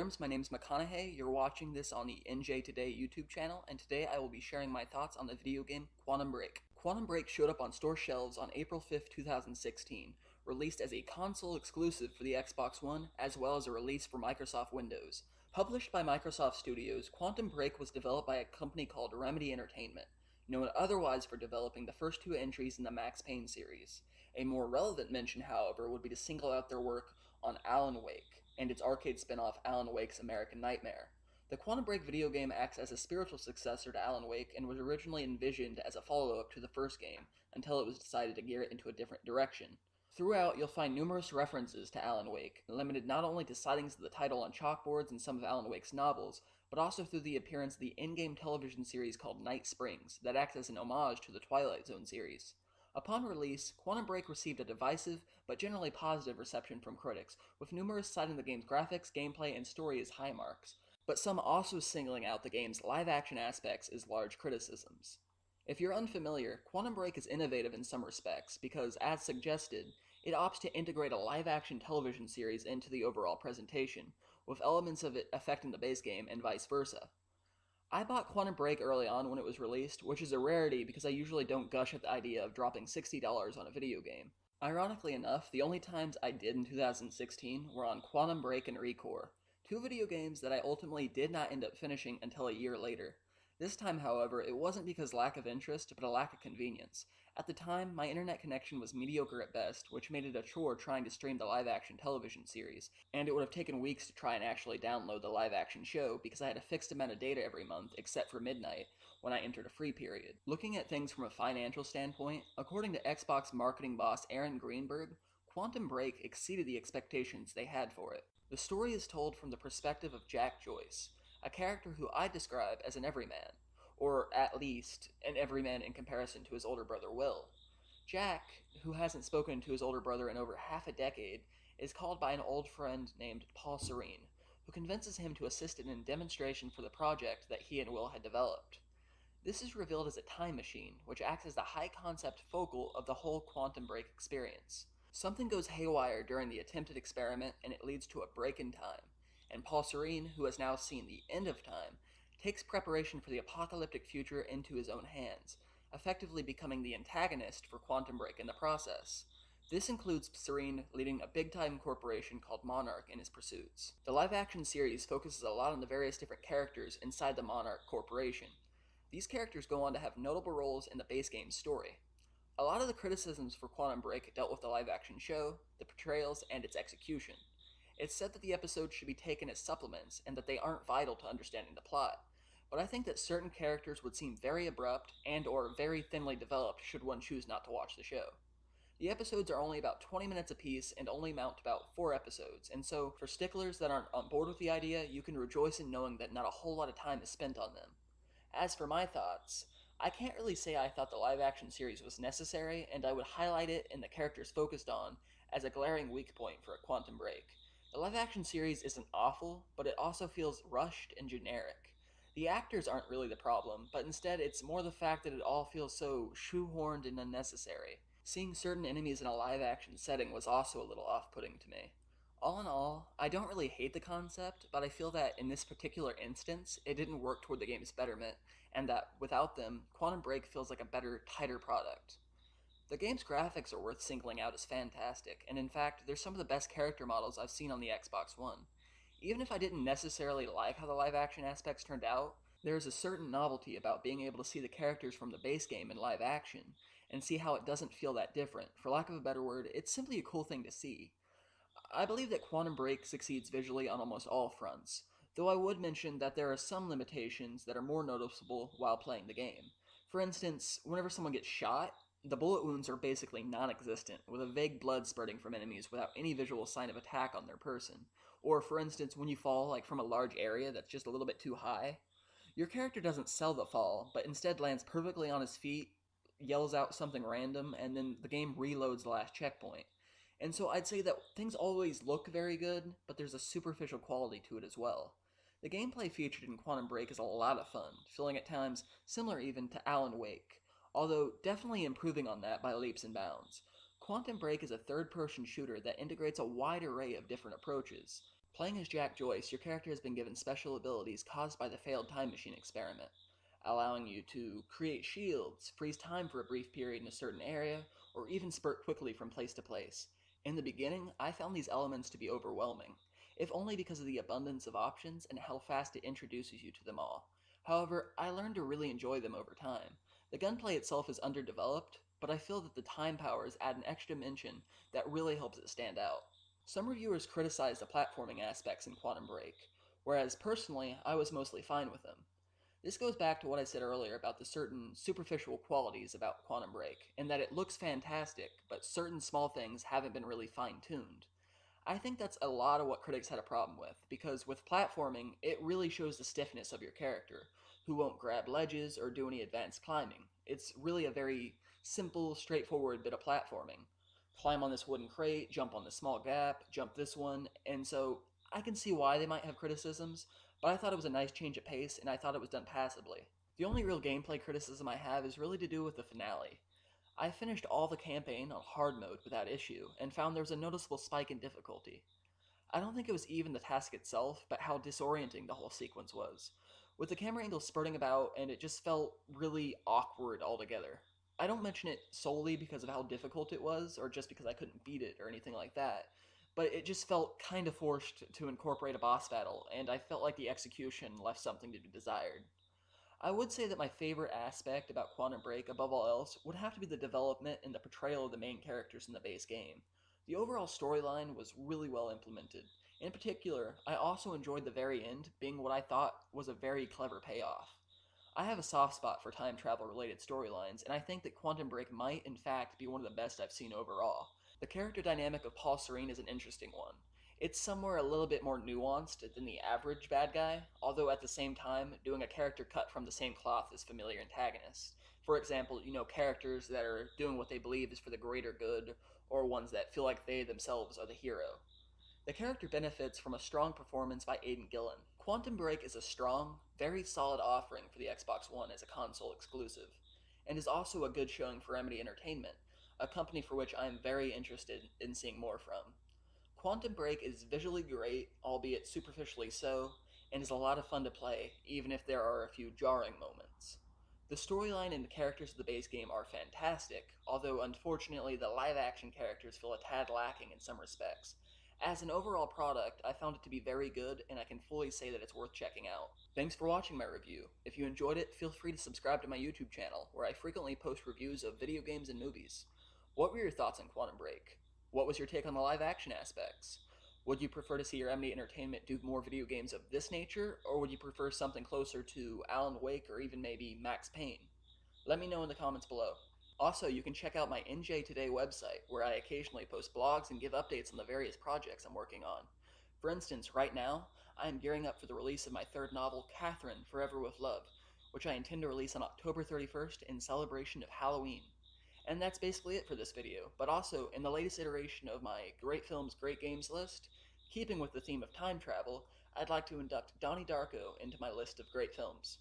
Worms, my name is McConaughey. You're watching this on the N.Jay Today YouTube channel, and today I will be sharing my thoughts on the video game Quantum Break. Quantum Break showed up on store shelves on April 5th, 2016, released as a console exclusive for the Xbox One, as well as a release for Microsoft Windows. Published by Microsoft Studios, Quantum Break was developed by a company called Remedy Entertainment, known otherwise for developing the first two entries in the Max Payne series. A more relevant mention, however, would be to single out their work on Alan Wake, and its arcade spin-off Alan Wake's American Nightmare. The Quantum Break video game acts as a spiritual successor to Alan Wake and was originally envisioned as a follow-up to the first game, until it was decided to gear it into a different direction. Throughout, you'll find numerous references to Alan Wake, limited not only to sightings of the title on chalkboards in some of Alan Wake's novels, but also through the appearance of the in-game television series called Night Springs, that acts as an homage to the Twilight Zone series. Upon release, Quantum Break received a divisive, but generally positive reception from critics, with numerous citing the game's graphics, gameplay, and story as high marks, but some also singling out the game's live-action aspects as large criticisms. If you're unfamiliar, Quantum Break is innovative in some respects because, as suggested, it opts to integrate a live-action television series into the overall presentation, with elements of it affecting the base game and vice versa. I bought Quantum Break early on when it was released, which is a rarity because I usually don't gush at the idea of dropping $60 on a video game. Ironically enough, the only times I did in 2016 were on Quantum Break and Recore, two video games that I ultimately did not end up finishing until a year later. This time, however, it wasn't because lack of interest, but a lack of convenience. At the time, my internet connection was mediocre at best, which made it a chore trying to stream the live-action television series, and it would have taken weeks to try and actually download the live-action show because I had a fixed amount of data every month, except for midnight, when I entered a free period. Looking at things from a financial standpoint, according to Xbox marketing boss Aaron Greenberg, Quantum Break exceeded the expectations they had for it. The story is told from the perspective of Jack Joyce, a character who I describe as an everyman, or at least an everyman in comparison to his older brother Will. Jack, who hasn't spoken to his older brother in over half a decade, is called by an old friend named Paul Serene, who convinces him to assist in a demonstration for the project that he and Will had developed. This is revealed as a time machine, which acts as the high-concept focal of the whole Quantum Break experience. Something goes haywire during the attempted experiment, and it leads to a break in time, and Paul Serene, who has now seen the end of time, takes preparation for the apocalyptic future into his own hands, effectively becoming the antagonist for Quantum Break in the process. This includes Serene leading a big-time corporation called Monarch in his pursuits. The live-action series focuses a lot on the various different characters inside the Monarch Corporation. These characters go on to have notable roles in the base game's story. A lot of the criticisms for Quantum Break dealt with the live-action show, the portrayals, and its execution. It's said that the episodes should be taken as supplements and that they aren't vital to understanding the plot, but I think that certain characters would seem very abrupt and or very thinly developed should one choose not to watch the show. The episodes are only about 20 minutes apiece and only amount to about 4 episodes, and so for sticklers that aren't on board with the idea, you can rejoice in knowing that not a whole lot of time is spent on them. As for my thoughts, I can't really say I thought the live-action series was necessary, and I would highlight it and the characters focused on as a glaring weak point for a Quantum Break. The live-action series isn't awful, but it also feels rushed and generic. The actors aren't really the problem, but instead it's more the fact that it all feels so shoehorned and unnecessary. Seeing certain enemies in a live-action setting was also a little off-putting to me. All in all, I don't really hate the concept, but I feel that in this particular instance, it didn't work toward the game's betterment, and that without them, Quantum Break feels like a better, tighter product. The game's graphics are worth singling out as fantastic, and in fact, they're some of the best character models I've seen on the Xbox One. Even if I didn't necessarily like how the live-action aspects turned out, there is a certain novelty about being able to see the characters from the base game in live action, and see how it doesn't feel that different. For lack of a better word, it's simply a cool thing to see. I believe that Quantum Break succeeds visually on almost all fronts, though I would mention that there are some limitations that are more noticeable while playing the game. For instance, whenever someone gets shot, the bullet wounds are basically non-existent, with a vague blood spurting from enemies without any visual sign of attack on their person. Or, for instance, when you fall from a large area that's just a little bit too high, your character doesn't sell the fall, but instead lands perfectly on his feet, yells out something random, and then the game reloads the last checkpoint. And so I'd say that things always look very good, but there's a superficial quality to it as well. The gameplay featured in Quantum Break is a lot of fun, feeling at times similar even to Alan Wake, although definitely improving on that by leaps and bounds. Quantum Break is a third-person shooter that integrates a wide array of different approaches. Playing as Jack Joyce, your character has been given special abilities caused by the failed time machine experiment, allowing you to create shields, freeze time for a brief period in a certain area, or even spurt quickly from place to place. In the beginning, I found these elements to be overwhelming, if only because of the abundance of options and how fast it introduces you to them all. However, I learned to really enjoy them over time. The gunplay itself is underdeveloped, but I feel that the time powers add an extra dimension that really helps it stand out. Some reviewers criticize the platforming aspects in Quantum Break, whereas personally, I was mostly fine with them. This goes back to what I said earlier about the certain superficial qualities about Quantum Break, in that it looks fantastic, but certain small things haven't been really fine tuned. I think that's a lot of what critics had a problem with, because with platforming, it really shows the stiffness of your character, who won't grab ledges or do any advanced climbing. It's really a very simple, straightforward bit of platforming. Climb on this wooden crate, jump on this small gap, jump this one, and so I can see why they might have criticisms, but I thought it was a nice change of pace, and I thought it was done passably. The only real gameplay criticism I have is really to do with the finale. I finished all the campaign on hard mode without issue, and found there was a noticeable spike in difficulty. I don't think it was even the task itself, but how disorienting the whole sequence was. With the camera angle spurting about, and it just felt really awkward altogether. I don't mention it solely because of how difficult it was, or just because I couldn't beat it or anything like that, but it just felt kind of forced to incorporate a boss battle, and I felt like the execution left something to be desired. I would say that my favorite aspect about Quantum Break, above all else, would have to be the development and the portrayal of the main characters in the base game. The overall storyline was really well implemented. In particular, I also enjoyed the very end being what I thought was a very clever payoff. I have a soft spot for time travel related storylines, and I think that Quantum Break might, in fact, be one of the best I've seen overall. The character dynamic of Paul Serene is an interesting one. It's somewhere a little bit more nuanced than the average bad guy, although at the same time, doing a character cut from the same cloth as familiar antagonists. For example, characters that are doing what they believe is for the greater good, or ones that feel like they themselves are the hero. The character benefits from a strong performance by Aidan Gillen. Quantum Break is a strong, very solid offering for the Xbox One as a console exclusive, and is also a good showing for Remedy Entertainment, a company for which I am very interested in seeing more from. Quantum Break is visually great, albeit superficially so, and is a lot of fun to play, even if there are a few jarring moments. The storyline and the characters of the base game are fantastic, although unfortunately the live action characters feel a tad lacking in some respects. As an overall product, I found it to be very good, and I can fully say that it's worth checking out. Thanks for watching my review. If you enjoyed it, feel free to subscribe to my YouTube channel, where I frequently post reviews of video games and movies. What were your thoughts on Quantum Break? What was your take on the live action aspects? Would you prefer to see your Remedy Entertainment do more video games of this nature, or would you prefer something closer to Alan Wake or even maybe Max Payne? Let me know in the comments below. Also, you can check out my N.Jay Today website, where I occasionally post blogs and give updates on the various projects I'm working on. For instance, right now, I am gearing up for the release of my third novel, Catherine, Forever with Love, which I intend to release on October 31st in celebration of Halloween. And that's basically it for this video, but also, in the latest iteration of my Great Films, Great Games list, keeping with the theme of time travel, I'd like to induct Donnie Darko into my list of great films.